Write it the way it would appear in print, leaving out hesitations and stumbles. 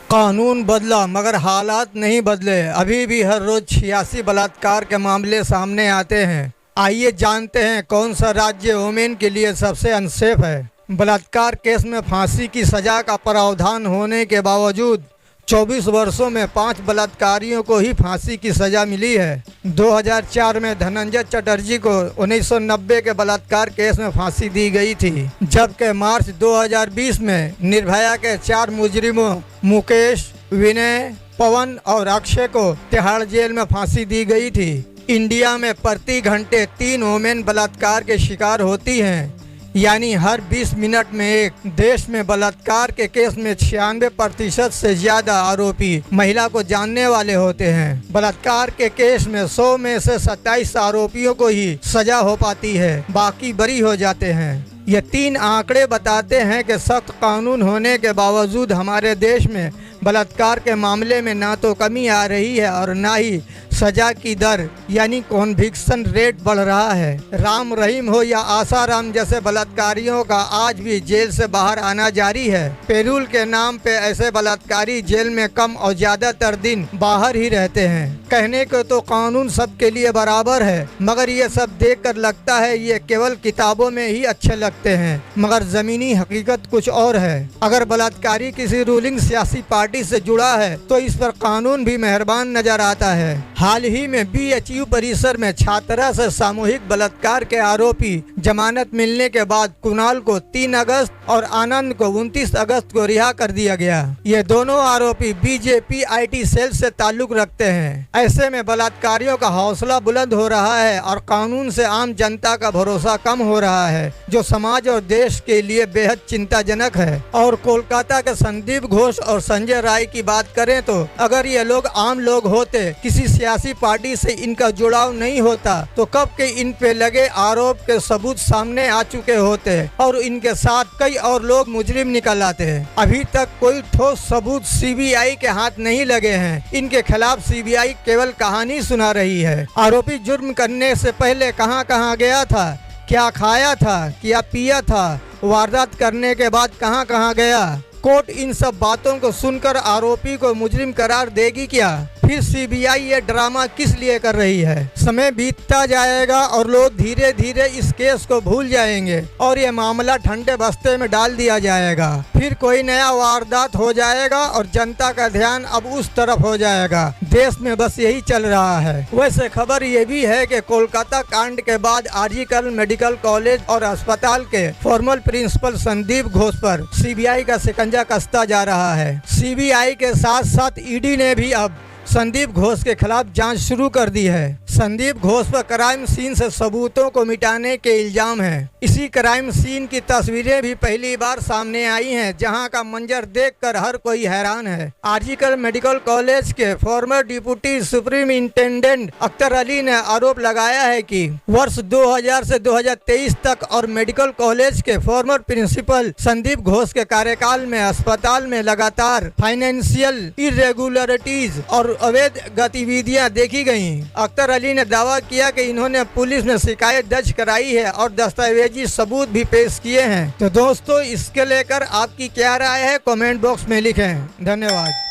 कानून बदला मगर हालात नहीं बदले। अभी भी हर रोज 86 बलात्कार के मामले सामने आते हैं। आइए जानते हैं कौन सा राज्य वुमेन के लिए सबसे अनसेफ है। बलात्कार केस में फांसी की सजा का प्रावधान होने के बावजूद 24 वर्षों में 5 बलात्कारियों को ही फांसी की सजा मिली है। 2004 में धनंजय चटर्जी को 1990 के बलात्कार केस में फांसी दी गई थी, जबकि मार्च 2020 में निर्भया के 4 मुजरिमों मुकेश, विनय, पवन और अक्षय को तिहाड़ जेल में फांसी दी गई थी। इंडिया में प्रति घंटे 3 वुमेन बलात्कार के शिकार होती हैं, यानी हर 20 मिनट में एक। देश में बलात्कार के केस में 96% से ज्यादा आरोपी महिला को जानने वाले होते हैं। बलात्कार के केस में 100 में से 27 आरोपियों को ही सजा हो पाती है, बाकी बरी हो जाते हैं। ये 3 आंकड़े बताते हैं कि सख्त कानून होने के बावजूद हमारे देश में बलात्कार के मामले में ना तो कमी आ रही है और ना ही सजा की दर यानी कॉन्विक्शन रेट बढ़ रहा है। राम रहीम हो या आसाराम जैसे बलात्कारियों का आज भी जेल से बाहर आना जारी है। पेरूल के नाम पे ऐसे बलात्कारी जेल में कम और ज्यादातर दिन बाहर ही रहते हैं। कहने को तो कानून सबके लिए बराबर है, मगर ये सब देखकर लगता है ये केवल किताबों में ही अच्छे लगते हैं, मगर जमीनी हकीकत कुछ और है। अगर बलात्कारी किसी रूलिंग सियासी पार्टी से जुड़ा है तो इस पर कानून भी मेहरबान नजर आता है। हाल ही में BHU परिसर में छात्रा से सामूहिक बलात्कार के आरोपी जमानत मिलने के बाद कुणाल को 3 अगस्त और आनंद को 29 अगस्त को रिहा कर दिया गया। ये दोनों आरोपी BJP IT सेल से ताल्लुक रखते हैं। ऐसे में बलात्कारियों का हौसला बुलंद हो रहा है और कानून से आम जनता का भरोसा कम हो रहा है, जो समाज और देश के लिए बेहद चिंताजनक है। और कोलकाता के संदीप घोष और संजय राय की बात करें तो अगर ये लोग आम लोग होते, किसी सियासी पार्टी से इनका जुड़ाव नहीं होता, तो कब के इन पे लगे आरोप के सबूत सामने आ चुके होते और इनके साथ कई और लोग मुजरिम निकल आते हैं। अभी तक कोई ठोस सबूत CBI के हाथ नहीं लगे हैं। इनके खिलाफ CBI केवल कहानी सुना रही है। आरोपी जुर्म करने से पहले कहां कहां गया था, क्या खाया था, क्या पिया था, वारदात करने के बाद कहां कहां गया। कोर्ट इन सब बातों को सुनकर आरोपी को मुजरिम करार देगी क्या? फिर CBI ये ड्रामा किस लिए कर रही है? समय बीतता जाएगा और लोग धीरे धीरे इस केस को भूल जाएंगे और ये मामला ठंडे बस्ते में डाल दिया जाएगा। फिर कोई नया वारदात हो जाएगा और जनता का ध्यान अब उस तरफ हो जाएगा। देश में बस यही चल रहा है। वैसे खबर ये भी है कि कोलकाता कांड के बाद RG मेडिकल कॉलेज और अस्पताल के फॉर्मल प्रिंसिपल संदीप घोष पर CBI का शिकंजा कसता जा रहा है। CBI के साथ साथ ED ने भी अब संदीप घोष के खिलाफ जांच शुरू कर दी है। संदीप घोष पर क्राइम सीन से सबूतों को मिटाने के इल्जाम है। इसी क्राइम सीन की तस्वीरें भी पहली बार सामने आई हैं, जहां का मंजर देखकर हर कोई हैरान है। RG मेडिकल कॉलेज के farmer deputy superintendent Akhtar Ali ने आरोप लगाया है कि वर्ष 2000 से 2023 तक और मेडिकल कॉलेज के फॉर्मर प्रिंसिपल संदीप घोष के कार्यकाल में अस्पताल में लगातार फाइनेंशियल इरेगुलरिटीज और अवैध गतिविधियां देखी गईं। अख्तर अली ने दावा किया कि इन्होंने पुलिस में शिकायत दर्ज कराई है और दस्तावेजी सबूत भी पेश किए हैं। तो दोस्तों, इसके लेकर आपकी क्या राय है, कमेंट बॉक्स में लिखें। धन्यवाद।